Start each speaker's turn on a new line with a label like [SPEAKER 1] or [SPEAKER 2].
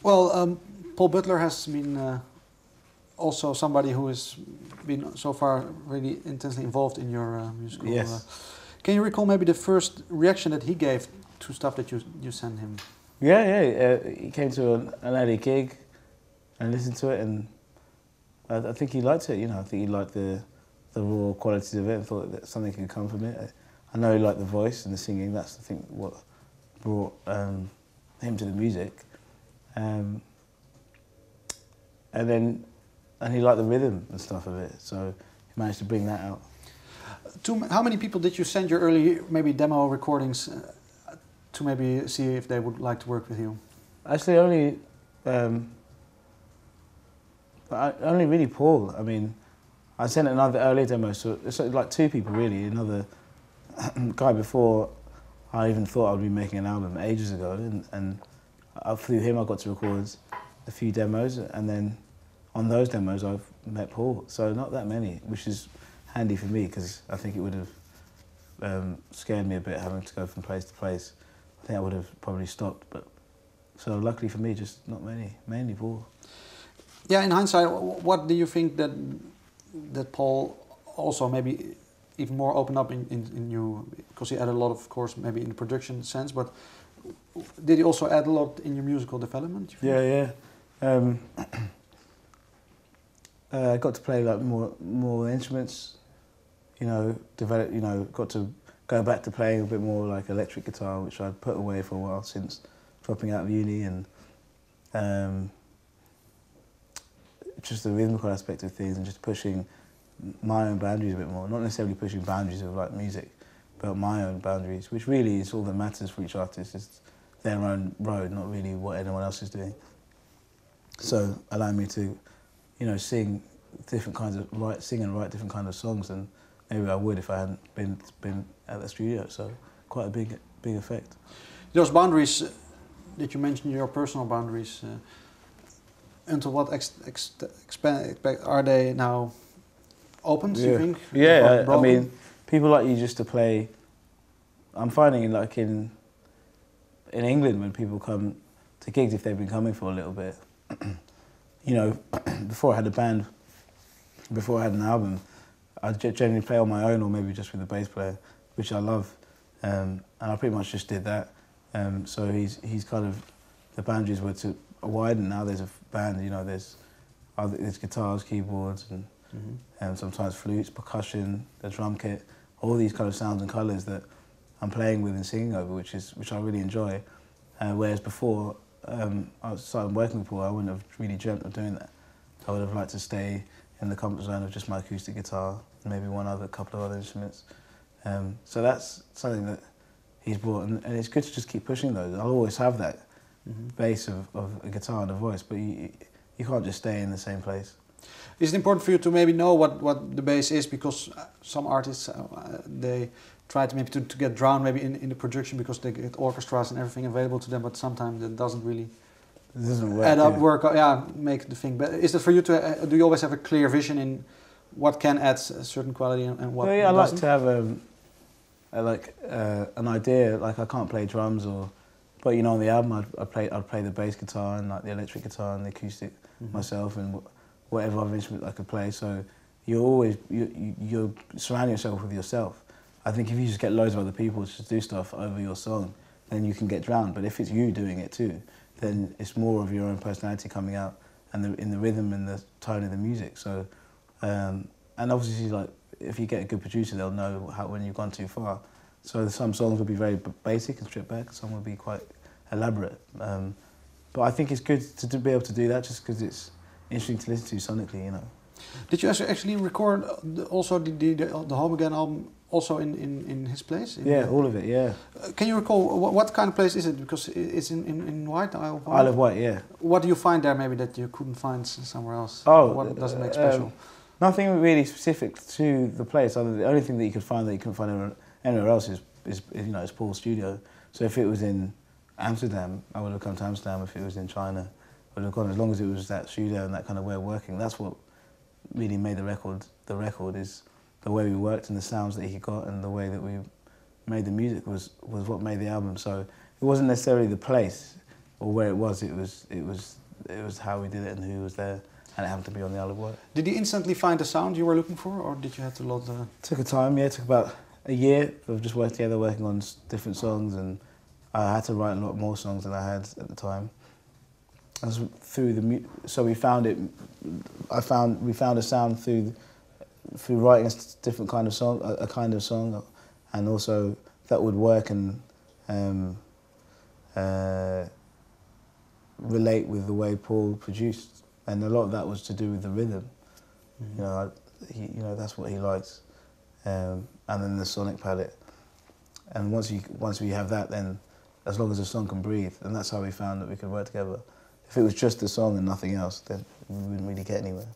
[SPEAKER 1] Well, Paul Butler has been also somebody who has been so far really intensely involved in your musical.
[SPEAKER 2] Yes.
[SPEAKER 1] Can you recall maybe the first reaction that he gave to stuff that you sent him?
[SPEAKER 2] Yeah. He came to an early gig and listened to it, and I think he liked it. You know, I think he liked the raw qualities of it and thought that something could come from it. I know he liked the voice and the singing. That's I think what brought him to the music. And he liked the rhythm and stuff of it, so he managed to bring that out.
[SPEAKER 1] How many people did you send your early maybe demo recordings to maybe see if they would like to work with you?
[SPEAKER 2] Actually, only really Paul. I mean, I sent another early demo, so it's like two people really. Another guy before I even thought I'd be making an album ages ago, and through him I got to record a few demos, and then on those demos I've met Paul. So not that many, which is handy for me because I think it would have scared me a bit having to go from place to place. I think I would have probably stopped, but so luckily for me, just not many, mainly Paul.
[SPEAKER 1] Yeah, in hindsight, what do you think that Paul also maybe even more opened up in you, because he added a lot, of course, maybe in the production sense, but did he also add a lot in your musical development?
[SPEAKER 2] Yeah. I got to play like more instruments, got to go back to playing a bit more like electric guitar, which I'd put away for a while since dropping out of uni, and just the rhythmical aspect of things and just pushing my own boundaries a bit more, not necessarily pushing boundaries of like music, but my own boundaries, which really is all that matters for each artist, is their own road, not really what anyone else is doing. So allowing me to, sing different kinds of sing and write different kinds of songs than maybe I would if I hadn't been at the studio. So quite a big effect.
[SPEAKER 1] Those boundaries that you mentioned, your personal boundaries, until what extent are they now open? Do you think?
[SPEAKER 2] Yeah, I mean, people like you just to play. I'm finding like in England when people come to gigs, if they've been coming for a little bit, before I had a band, before I had an album, I'd generally play on my own or maybe just with a bass player, which I love, and I pretty much just did that. So he's kind of, the boundaries were to widen. Now there's a band, there's guitars, keyboards, and sometimes flutes, percussion, the drum kit, all these kind of sounds and colours that I'm playing with and singing over, which I really enjoy. Whereas before I started working with Paul, I wouldn't have really dreamt of doing that. I would have liked to stay in the comfort zone of just my acoustic guitar and maybe couple of other instruments. So that's something that he's brought, and it's good to just keep pushing those. I'll always have that base of a guitar and a voice, but you can't just stay in the same place.
[SPEAKER 1] Is it important for you to maybe know what the bass is, because some artists they try to maybe to get drowned maybe in the production because they get orchestras and everything available to them, but sometimes it doesn't really make the thing. But is it for you to do you always have a clear vision in what can add a certain quality and what?
[SPEAKER 2] I like to have an idea. Like I can't play drums but on the album I'd play the bass guitar and like the electric guitar and the acoustic myself and whatever other instrument I could play. So you're surrounding yourself with yourself. I think if you just get loads of other people to do stuff over your song, then you can get drowned. But if it's you doing it too, then it's more of your own personality coming out and in the rhythm and the tone of the music. So, and obviously, like if you get a good producer, they'll know when you've gone too far. So some songs will be very basic and stripped back, some will be quite elaborate. But I think it's good to be able to do that just because it's interesting to listen to sonically,
[SPEAKER 1] Did you actually record also the Home Again album also in his place?
[SPEAKER 2] Yeah, all of it, yeah.
[SPEAKER 1] Can you recall what kind of place is it? Because it's in White, Isle of Wight?
[SPEAKER 2] Isle of Wight, yeah.
[SPEAKER 1] What do you find there maybe that you couldn't find somewhere else?
[SPEAKER 2] Oh,
[SPEAKER 1] what does it make special?
[SPEAKER 2] Nothing really specific to the place. The only thing that you could find that you couldn't find anywhere else is Paul's studio. So if it was in Amsterdam, I would have come to Amsterdam. If it was in China, I would have gone. As long as it was that studio and that kind of way of working, that's what really made the record. The record is the way we worked and the sounds that he got and the way that we made the music was what made the album. So it wasn't necessarily the place. or where it was how we did it and who was there, and it happened to be on the Isle of Wight.
[SPEAKER 1] Did you instantly find the sound you were looking for, or did you have to lot?
[SPEAKER 2] Took a time, yeah. It took about a year of just working together, working on different songs, and I had to write a lot more songs than I had at the time. As through so we found it. We found a sound through writing a different kind of song, a kind of song, and also that would work and relate with the way Paul produced, and a lot of that was to do with the rhythm. Mm-hmm. You know, that's what he likes, and then the sonic palette. And once we have that, then as long as the song can breathe, and that's how we found that we could work together. If it was just the song and nothing else, then we wouldn't really get anywhere.